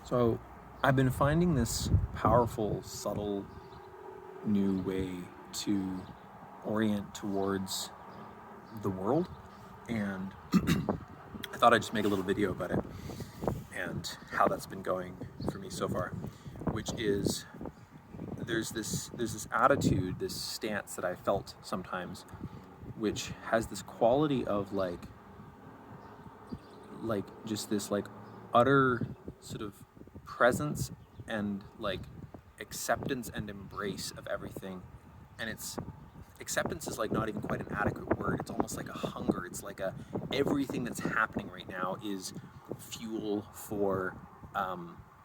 So I've been finding this powerful, subtle, new way to orient towards the world. And I thought I'd just make a little video about it and how that's been going for me so far, which is there's this attitude, this stance that I felt sometimes, which has this quality of like just this like utter sort of presence and like acceptance and embrace of everything. And it's acceptance is like not even quite an adequate word. It's almost like a hunger. It's like a everything that's happening right now is fuel for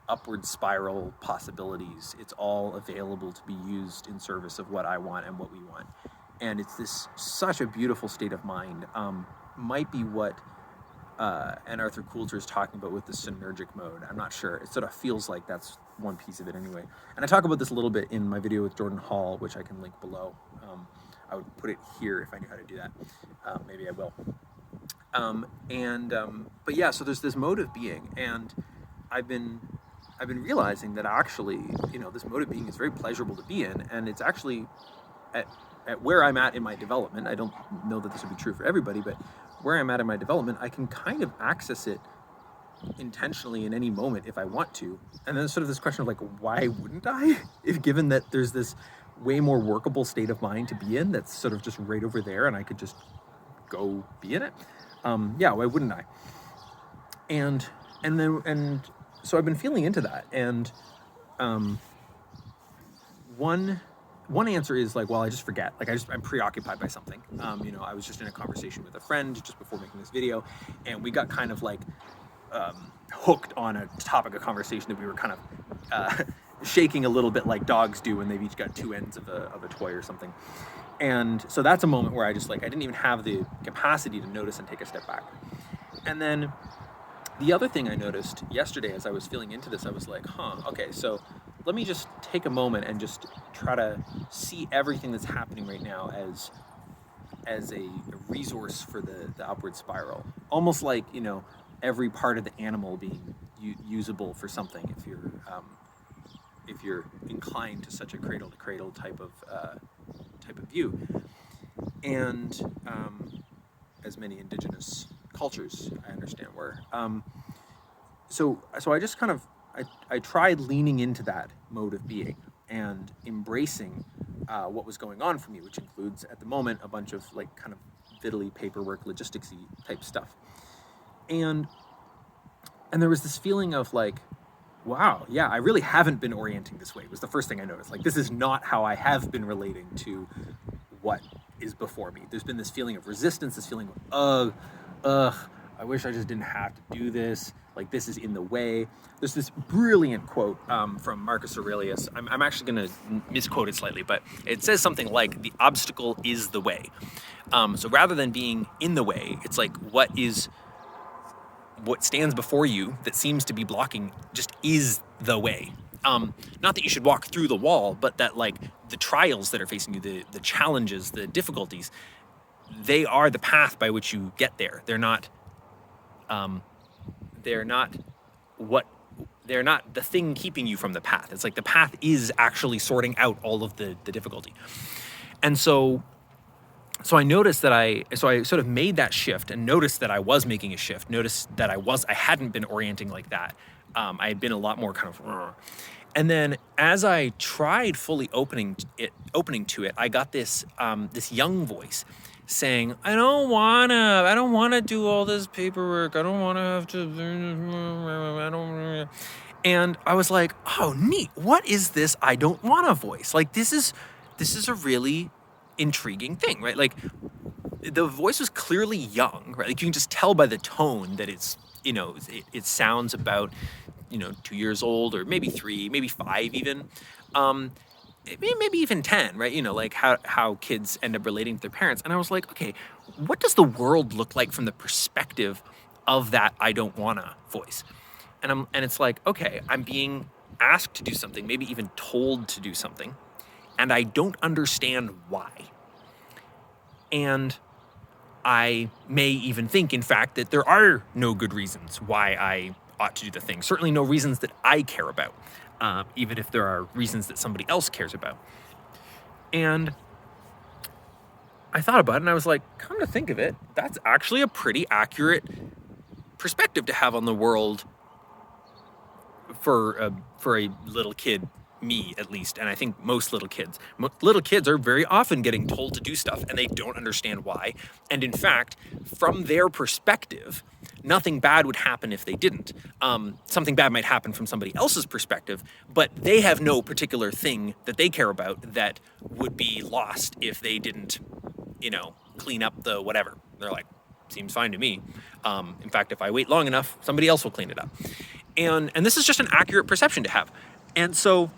upward spiral possibilities. It's all available to be used in service of what I want and what we want. And it's this such a beautiful state of mind. Might be what and Arthur Coulter is talking about with the synergic mode. I'm not sure. It sort of feels like that's one piece of it anyway. And I talk about this a little bit in my video with Jordan Hall, which I can link below. I would put it here if I knew how to do that. Maybe I will. But yeah, so there's this mode of being, and I've been realizing that actually, this mode of being is very pleasurable to be in, and it's actually at where I'm at in my development. I don't know that this would be true for everybody, but where I'm at in my development, I can kind of access it intentionally in any moment if I want to. And then sort of this question of like, why wouldn't I? If given that there's this way more workable state of mind to be in that's sort of just right over there and I could just go be in it. Yeah, why wouldn't I? And so I've been feeling into that. And one answer is like, well, I just forget. Like I'm preoccupied by something. I was just in a conversation with a friend just before making this video, and we got kind of like hooked on a topic of conversation that we were kind of shaking a little bit like dogs do when they've each got two ends of a toy or something. And so that's a moment where I didn't even have the capacity to notice and take a step back. And then the other thing I noticed yesterday as I was feeling into this, I was like, okay, so let me just take a moment and just try to see everything that's happening right now as a resource for the upward spiral. Almost like, every part of the animal being usable for something if you're inclined to such a cradle to cradle type of view. And as many indigenous cultures I understand were. So I just kind of I tried leaning into that mode of being and embracing what was going on for me, which includes at the moment a bunch of like kind of fiddly paperwork, logisticsy type stuff. And there was this feeling of like, wow, yeah, I really haven't been orienting this way. It was the first thing I noticed. Like, this is not how I have been relating to what is before me. There's been this feeling of resistance, this feeling of, I wish I just didn't have to do this. Like, this is in the way. There's this brilliant quote from Marcus Aurelius. I'm actually going to misquote it slightly, but it says something like, the obstacle is the way. So rather than being in the way, it's like what stands before you that seems to be blocking just is the way. Not that you should walk through the wall, but that like the trials that are facing you, the challenges, the difficulties, they are the path by which you get there. They're not the thing keeping you from the path. It's like the path is actually sorting out all of the difficulty. And so I noticed that I sort of made that shift and noticed that I was making a shift, noticed that I hadn't been orienting like that. I had been a lot more kind of, and then as I tried fully opening to it, I got this young voice saying, I don't wanna do all this paperwork. I don't wanna have to, and I was like, oh, neat. What is this I don't wanna voice? Like, this is a really intriguing thing, right? Like, the voice was clearly young, right? Like, you can just tell by the tone that it's, it sounds about, 2 years old, or maybe 3, maybe 5 even. Maybe even 10, right? Like how kids end up relating to their parents. And I was like, okay, what does the world look like from the perspective of that I don't wanna voice? And it's like, okay, I'm being asked to do something, maybe even told to do something, and I don't understand why. And I may even think, in fact, that there are no good reasons why I ought to do the thing. Certainly no reasons that I care about, even if there are reasons that somebody else cares about. And I thought about it and I was like, come to think of it, that's actually a pretty accurate perspective to have on the world for a little kid, me at least, and I think most little kids. Little kids are very often getting told to do stuff and they don't understand why. And in fact, from their perspective, nothing bad would happen if they didn't. Something bad might happen from somebody else's perspective, but they have no particular thing that they care about that would be lost if they didn't, you know, clean up the whatever. They're like, seems fine to me. In fact, if I wait long enough, somebody else will clean it up. And this is just an accurate perception to have. And so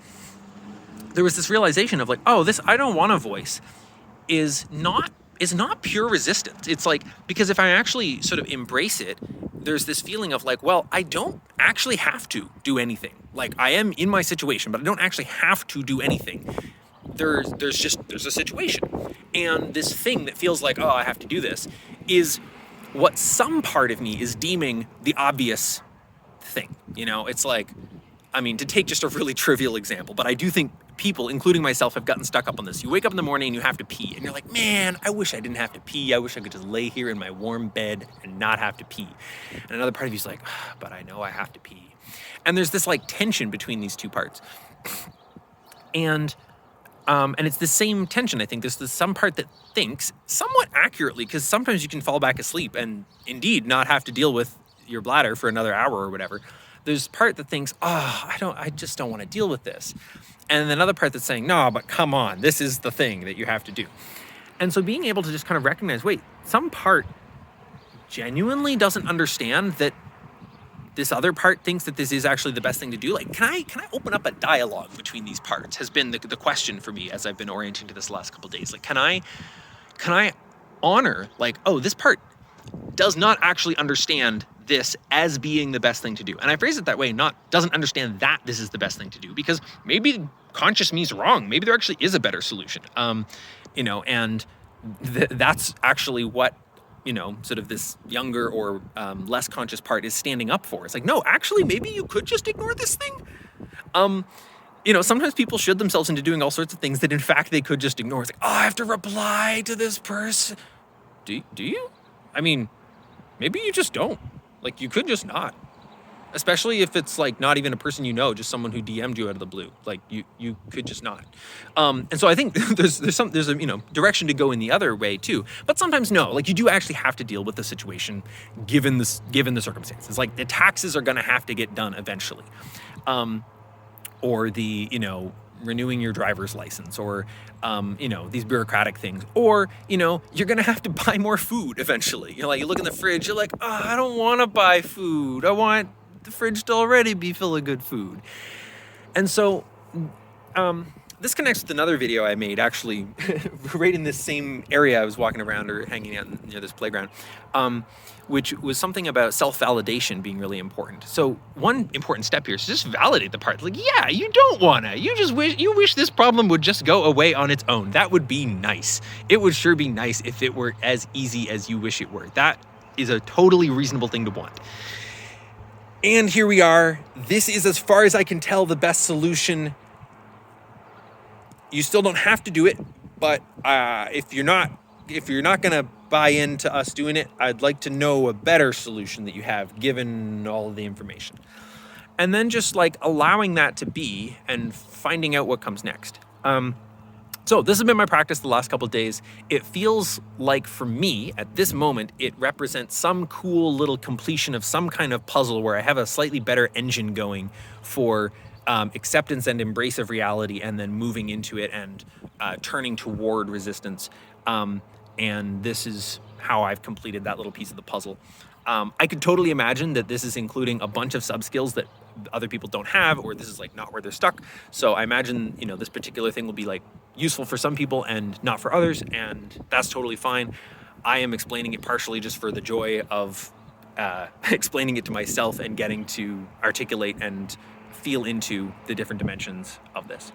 there was this realization of like, oh, this I don't want a voice is not pure resistance. It's like, because if I actually sort of embrace it, there's this feeling of like, well, I don't actually have to do anything. Like, I am in my situation, but I don't actually have to do anything. There's a situation. And this thing that feels like, oh, I have to do this, is what some part of me is deeming the obvious thing. You know, it's like, I mean, to take just a really trivial example, but I do think people, including myself, have gotten stuck up on this. You wake up in the morning and you have to pee, and you're like, man, I wish I didn't have to pee. I wish I could just lay here in my warm bed and not have to pee. And another part of you's like, but I know I have to pee. And there's this like tension between these two parts. And it's the same tension, I think. There's some part that thinks somewhat accurately, because sometimes you can fall back asleep and indeed not have to deal with your bladder for another hour or whatever. There's part that thinks, oh, I just don't want to deal with this. And then another part that's saying, no, but come on, this is the thing that you have to do. And so being able to just kind of recognize, wait, some part genuinely doesn't understand that this other part thinks that this is actually the best thing to do. Like, can I open up a dialogue between these parts has been the question for me as I've been orienting to this the last couple of days. Like, can I honor, like, oh, this part does not actually understand this as being the best thing to do. And I phrase it that way, not doesn't understand that this is the best thing to do, because maybe conscious me's wrong. Maybe there actually is a better solution. You know, and that's actually what, you know, sort of this younger or less conscious part is standing up for. It's like, no, actually, maybe you could just ignore this thing. You know, sometimes people should themselves into doing all sorts of things that in fact they could just ignore. It's like, oh, I have to reply to this person. Do you? I mean, maybe you just don't. Like, you could just not. Especially if it's like not even a person you know, just someone who DM'd you out of the blue. Like, you could just not. And so I think there's a, you know, direction to go in the other way too. But sometimes no, like you do actually have to deal with the situation given the circumstances. Like, the taxes are gonna have to get done eventually. Or the, you know, renewing your driver's license, or, you know, these bureaucratic things, or, you know, you're going to have to buy more food eventually. You know, like, you look in the fridge, you're like, oh, I don't want to buy food. I want the fridge to already be full of good food. And so, this connects with another video I made, actually, right in this same area I was walking around or hanging out near this playground, which was something about self-validation being really important. So one important step here is to just validate the part. Like, yeah, you don't wanna. You wish this problem would just go away on its own. That would be nice. It would sure be nice if it were as easy as you wish it were. That is a totally reasonable thing to want. And here we are. This is, as far as I can tell, the best solution. You still don't have to do it, but if you're not gonna buy into us doing it, I'd like to know a better solution that you have, given all of the information. And then just like allowing that to be and finding out what comes next. So this has been my practice the last couple of days. It feels like, for me at this moment, it represents some cool little completion of some kind of puzzle where I have a slightly better engine going for acceptance and embrace of reality, and then moving into it and turning toward resistance. And this is how I've completed that little piece of the puzzle. I could totally imagine that this is including a bunch of sub skills that other people don't have, or this is like not where they're stuck. So I imagine, you know, this particular thing will be like useful for some people and not for others, and that's totally fine. I am explaining it partially just for the joy of explaining it to myself and getting to articulate and feel into the different dimensions of this.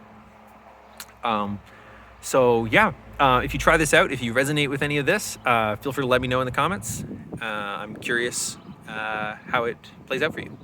So yeah, if you try this out, if you resonate with any of this, feel free to let me know in the comments. I'm curious how it plays out for you.